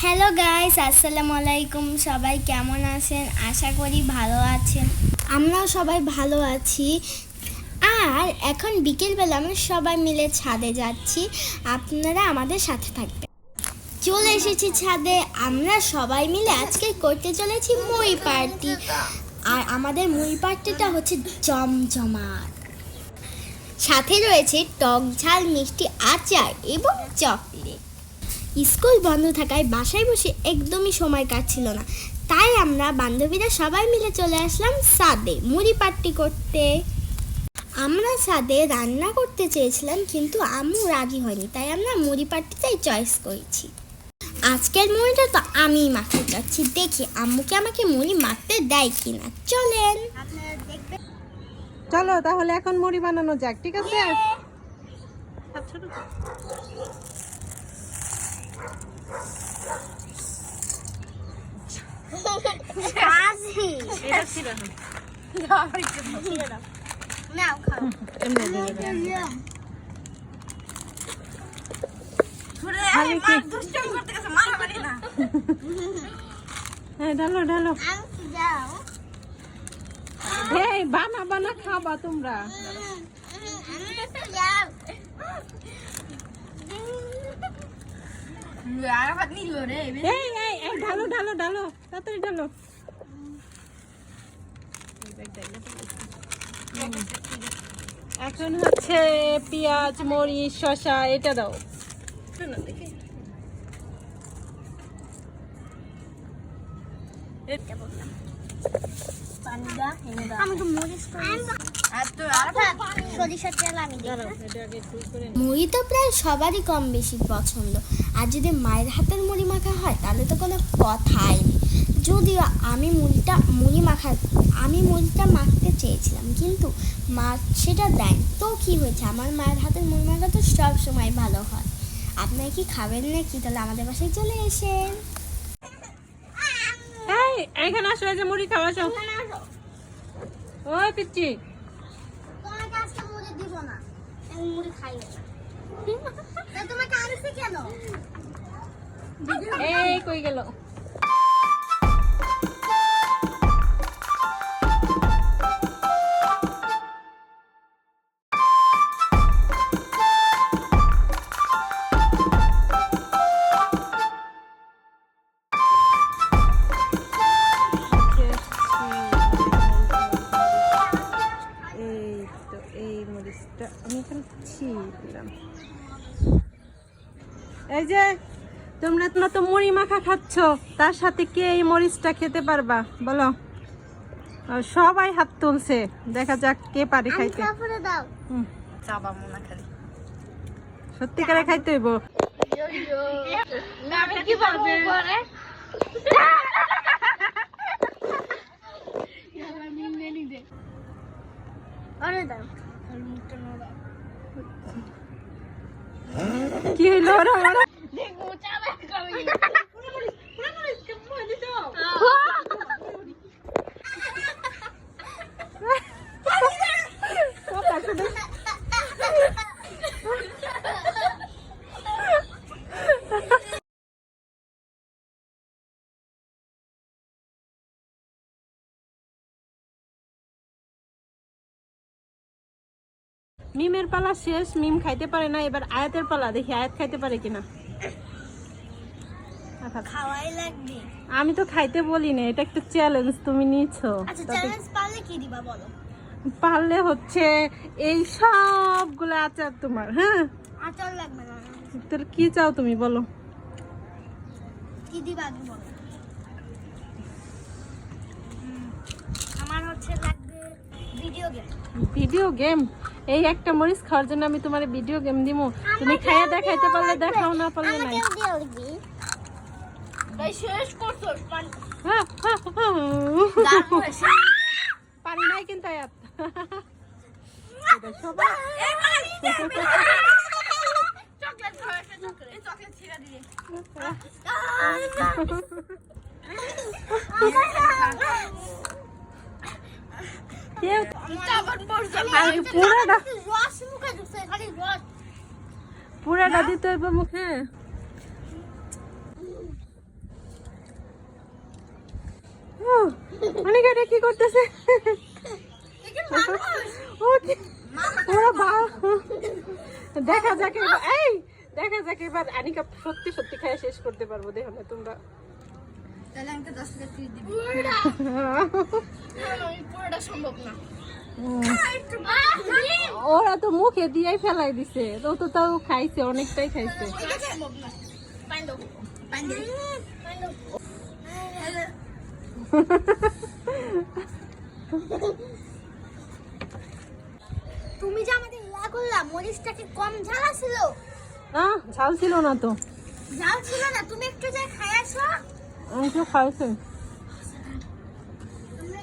Hello guys, আসসালামু আলাইকুম। সবাই কেমন আছেন? আশা করি ভালো আছেন। আমরাও সবাই ভালো আছি। আর এখন বিকেলবেলা আমরা সবাই মিলে ছাদে যাচ্ছি। আপনারা আমাদের সাথে থাকবেন। চলে এসেছি ছাদে। আমরা সবাই মিলে আজকে করতে চলেছি মুড়ি পার্টি। আর আমাদের মুড়ি পার্টিটা হচ্ছে জমজমাট। সাথে রয়েছে টক ঝাল মিষ্টি আচার এবং চকলেট। স্কুল বন্ধ থাকায় বাসায় বসে একদমই সময় কাটছিল না, তাই আমরা বান্ধবীরা সবাই মিলে চলে আসলাম ছাদে মুড়ি পার্টি করতে। আমরা ছাদে রান্না করতে চেয়েছিলাম, কিন্তু আম্মু রাজি হয়নি, তাই আমরা মুড়ি পার্টিটাই চয়েস করেছি। আজকের মুড়িটা তো আমিই মাখতে চাচ্ছি, দেখি আম্মুকে আমাকে মুড়ি মাখতে দেয় কিনা। চলেন। চলো তাহলে এখন মুড়ি বানানো যাক, ঠিক আছে? হ্যাঁ, ঢালো ঢালো। এই বানা বানা খাবা তোমরা। এই এই এই ঢালো ঢালো ঢালো, তাড়াতাড়ি ঢালো। এখন হচ্ছে পেঁয়াজ, মরিচ, শসা এটা দাও। মুড়ি তো প্রায় সবারই কম বেশি পছন্দ, আর যদি মায়ের হাতের মুড়ি মাখা হয় তাহলে তো কোনো কথাই নেই। যদিও আমি মুড়িটা মাখতে চেয়েছিলাম, কিন্তু মা সেটা দেয়। তো কি হয়েছে, আমার মায়ের হাতের মুড়ি মাখা তো সব সময় ভালো হয়। আপনারা কি খাবেন নাকি? তাহলে আমাদের বাসায় চলে এসেন। এই এখানে আসো, এই যে মুড়ি খাওয়া যাও। ওই পিচ্চি, তোমাকে আজকে মুড়ি দিব না, আমি মুড়ি খাই না। তোমাকে আনছি কেন? এই কই গেল? এই যে তোমরা তো মুড়ি মাখা খাচ্ছ, তার সাথে কে এই মরিচটা খেতে পারবা বলো? সবাই হাত তুলছে, দেখা যাক কে পারে খাইতে। সত্যিকারে খাইতে হইব। কি হইল? মিমের পালা শেষ, মিম খাইতে পারে না। এবার আয়াতের পালা, দেখি আয়াত খাইতে পারে কিনা। খাওয়াই লাগবে। আমি তো খাইতে বলি না, এটা একটা চ্যালেঞ্জ তুমি নিয়েছো। আচ্ছা, চ্যালেঞ্জ পারলে কি দিবা বলো? পারলে হচ্ছে এই সবগুলো আচার তোমার। হ্যাঁ, আচার লাগবে না। তাহলে কি চাও তুমি বলো? কি দিবা আগে বলো। আমার হচ্ছে লাগবে ভিডিও গেম। Video game? এই একটা মরিচ খাওয়ার জন্য আমি তোমার ভিডিও গেম দিমু? তুমি খাইয়া দেখাইতে পারলে দেখাও, না পারলে নাই। পারি নাই কিন্তু আয়াত। পুরাটা দিতে হইব মুখে। অনেক এটা কি করতেছে? ও কি- ওরা দেখা যাক এবার, এই দেখা যাক এবার আনিকা সত্যি সত্যি খাই শেষ করতে পারবো, দেখো না তোমরা। তাহলে আমাকে 10 টাকা ফ্রি দিবি। পুরোটা সম্ভব না। ওরা তো মুখে দিয়েই ফেলাই দিছে, তো তো তাও খাইছে, অনেকটাই খাইছে। তুমি যে আমাদের ইয়া করলা, মরিচটা কি কম ঝাল ছিল? না, ঝাল ছিল না তো। ঝাল ছিল না, তুমি একটু যা খাই আসো। আমি তো খাইছি। তোমরা